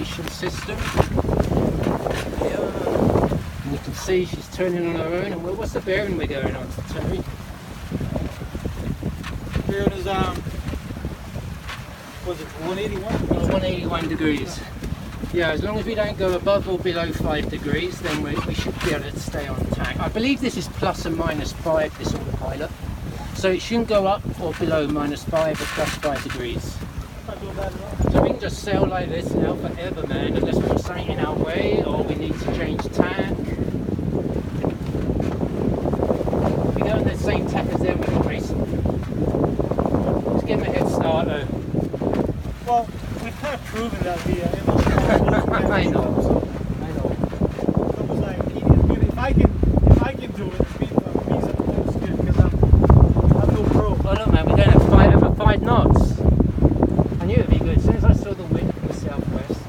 navigation system. And you can see she's turning on her own. And what's the bearing we're going on, Terry? Bearing is was it 181? 181 degrees. Yeah, as long as we don't go above or below 5 degrees, then we should be able to stay on tack. I believe this is plus and minus 5, this autopilot. So it shouldn't go up or below -5 or +5 degrees. So we can just sail like this now forever, man, unless we put something in our way or we need to change tack. We go on the same tack as them, we're racing. Let's give them a head start though. Well, we've kind of proven that the I know. It was like, if I can do it, he's supposed to, because I'm no pro. Oh look, man, we're going at over 5 knots. I knew it'd be good as soon as I saw the wind from the southwest.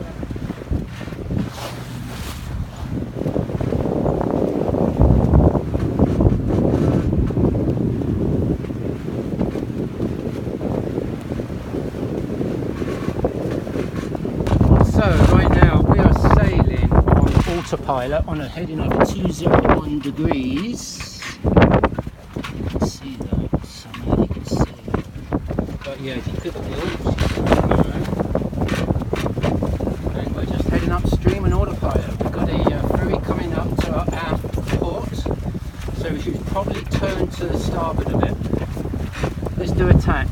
So right now we are sailing on autopilot on a heading of 201 degrees. You can see that, somehow you can see it. But yeah, if you could have and we're just heading upstream on autopilot. We've got a ferry coming up to our port, so we should probably turn to the starboard a bit. Let's do a tack.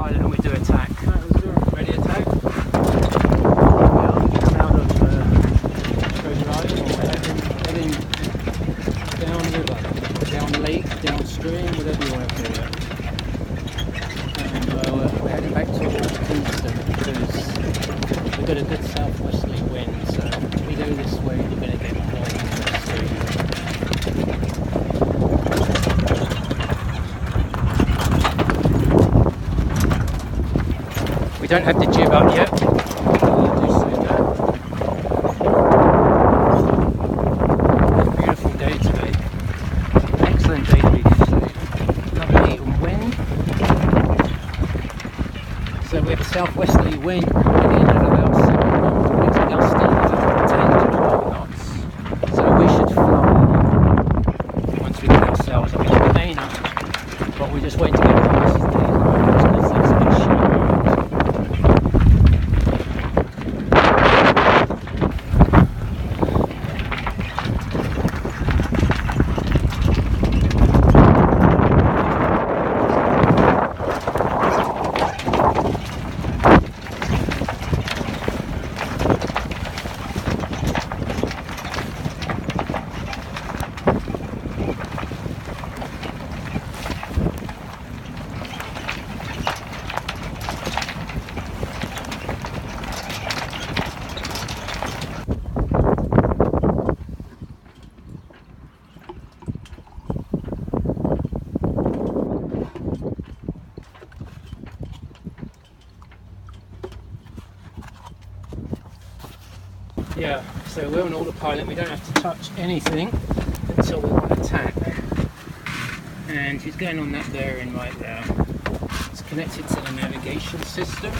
And we do attack. Right, let's do it. Ready attack? Yeah, come out of Treasure Island, or we're heading down river, down lake, downstream, whatever you want to call it. And we're heading back towards Kingston because we've got a good southwesterly wind, so if we go this way we're going to get more interesting. We don't have the jib up yet. Beautiful day today. Excellent day to be sailing. Lovely wind. So we have a southwesterly wind coming in at about 7 knots. It's gusty at 10 to 12 knots. So we should fly once we get ourselves a bit of a Dana. But we're just waiting to get past the daylight because there's a bit shallow. Yeah, so we're on autopilot, we don't have to touch anything until we want to tack. And he's going on that bearing right there. It's connected to the navigation system.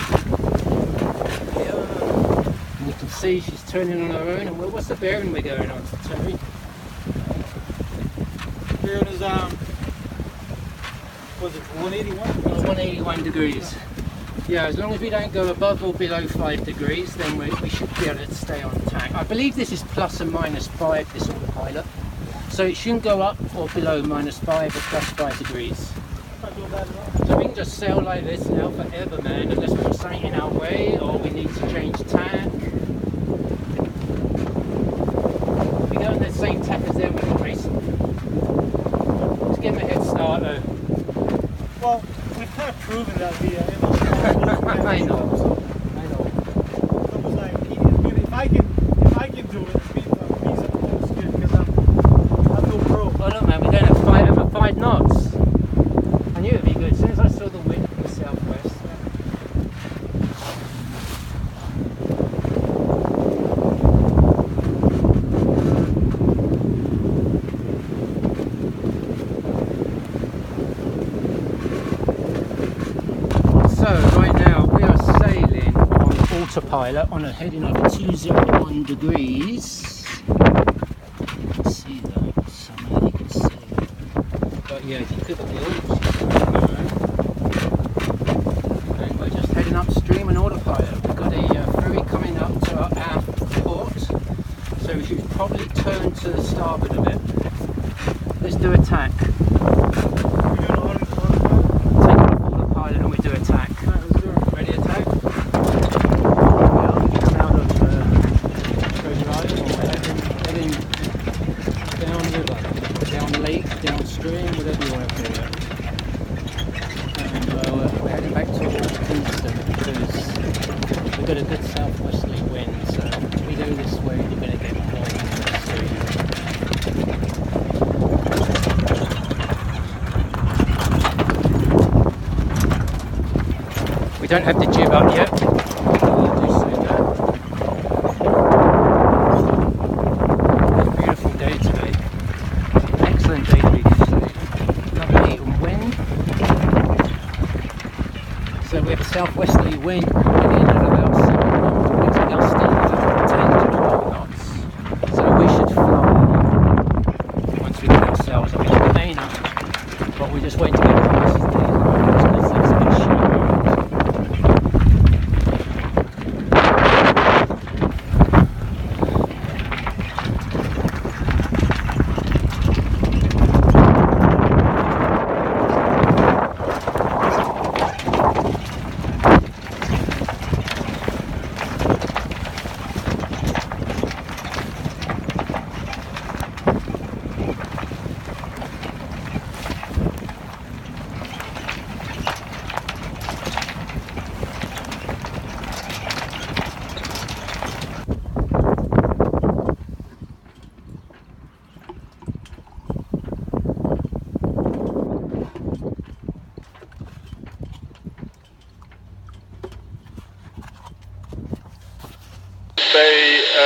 And you can see she's turning on her own. And what's the bearing we're going on, Terry? Bearing is was it 181? 181 degrees. Yeah, as long as we don't go above or below 5 degrees, then we should be able to stay on tack. I believe this is plus and minus 5, this autopilot. So it shouldn't go up or below -5 or +5 degrees. So we can just sail like this now forever, man, unless we put something in our way or we need to change tack. We go on the same tack as them, we're racing. Let's give them a head start though. Well, we've kind of proven that the I know. It was like, if I can do it, he's supposed to, because I'm no pro. Oh look, man, we're going at over 5 knots. I knew it'd be good as soon as I saw the wind from the southwest. So right now we are autopilot on a heading of 201 degrees. You can see that, somehow you can see it. But yeah, if you could and we're just heading upstream on autopilot. We've got a ferry coming up to our port, so we should probably turn to the starboard a bit. Let's do attack. We're doing autopilot? Take off autopilot and we do attack. Alright, let's do it. Ready, attack? Well, come out of Treasure Island, or we're heading downriver, down lake, downstream, whatever you want to call it. And we're heading back towards Kingston because we've got a good southwesterly wind, so if we go this way, we're going to get more winds. We don't have the jib up yet. Beautiful day today. Excellent day, we can say. Lovely wind. So we have a southwesterly wind coming in at about 7 knots. It's gusty at 10 to 12 knots. So we should fly once we get ourselves a bit cleaner. But we're just waiting to get past the because there's a bit shallow.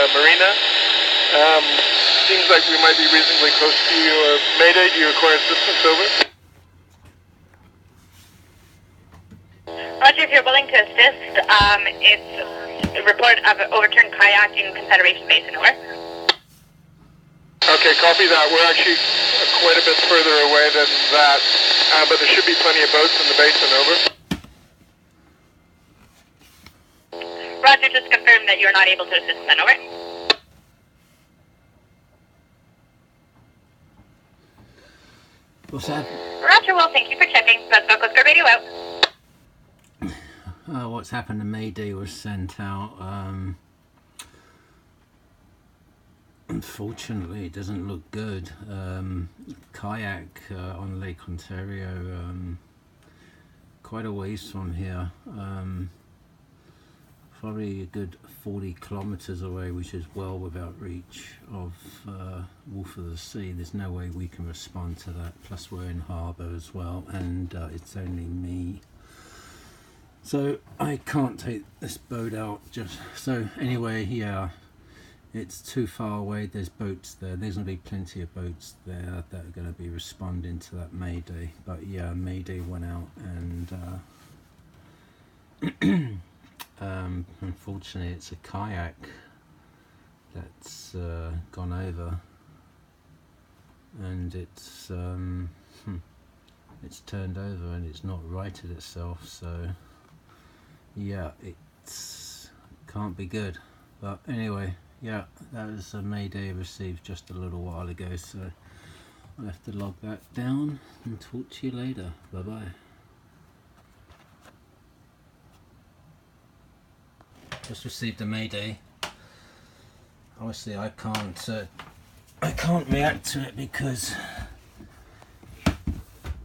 Marina. Seems like we might be reasonably close to you. Mayday, do you require assistance? Over. Roger, if you're willing to assist, it's a report of an overturned kayak in Confederation Basin. Over. Okay, copy that. We're actually quite a bit further away than that, but there should be plenty of boats in the basin. Over. Roger, just confirm that you're not able to assist then. Over. What's that? Roger, well, thank you for checking. That's Coast Guard Radio out. What's happened to Mayday was sent out. Unfortunately, it doesn't look good. Kayak on Lake Ontario, quite a ways from here. Probably a good 40 kilometers away, which is well without reach of Wolf of the Sea. There's no way we can respond to that. Plus we're in harbour as well, and it's only me. So I can't take this boat out just so. Anyway, yeah, it's too far away. There's boats there. There's going to be plenty of boats there that are going to be responding to that Mayday. But yeah, Mayday went out and unfortunately it's a kayak that's gone over, and it's turned over and it's not righted itself, so yeah, it's can't be good. But anyway, yeah, that was a Mayday received just a little while ago, so I'll have to log that down and talk to you later. Bye bye. Just received a Mayday. Obviously I can't react to it because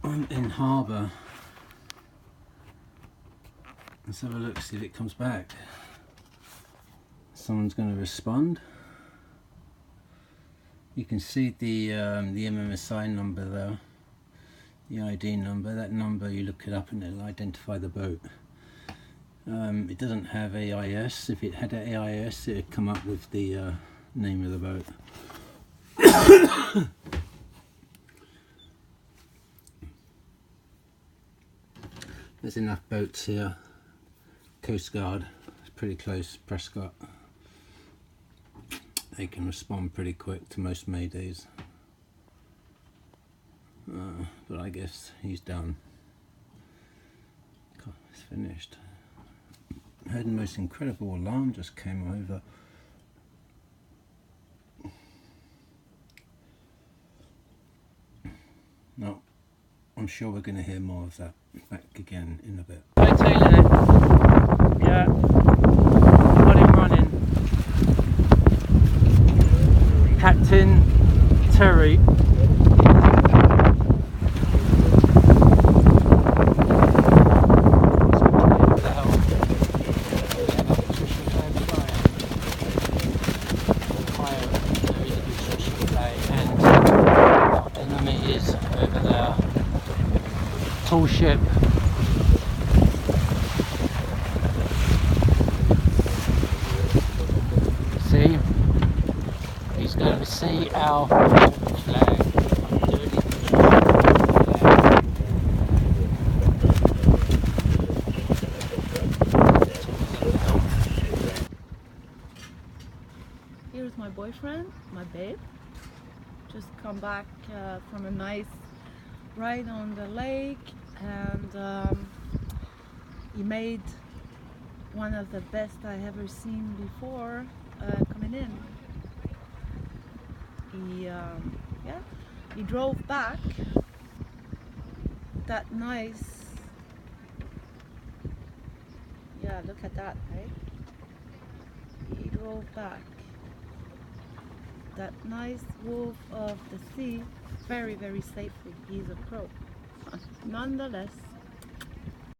I'm in harbour. Let's have a look, see if it comes back. Someone's going to respond. You can see the MMSI number there, the ID number. That number, you look it up and it'll identify the boat. It doesn't have AIS. If it had an AIS, it would come up with the name of the boat. There's enough boats here. Coast Guard, pretty close, Prescott. They can respond pretty quick to most Maydays. But I guess he's done. God, it's finished. I heard the most incredible alarm just came over. No, I'm sure we're going to hear more of that back again in a bit. Hi Taylor. Yeah, got him running. Captain Terry. Tall ship. See, he's going to see our flag. Dirty flag. Here's my boyfriend, my babe. Just come back from a nice ride on the lake, and he made one of the best I ever seen before coming in. He drove back that nice, yeah, look at that, right? He drove back that nice wolf of the sea very, very safely. He's a pro. Nonetheless,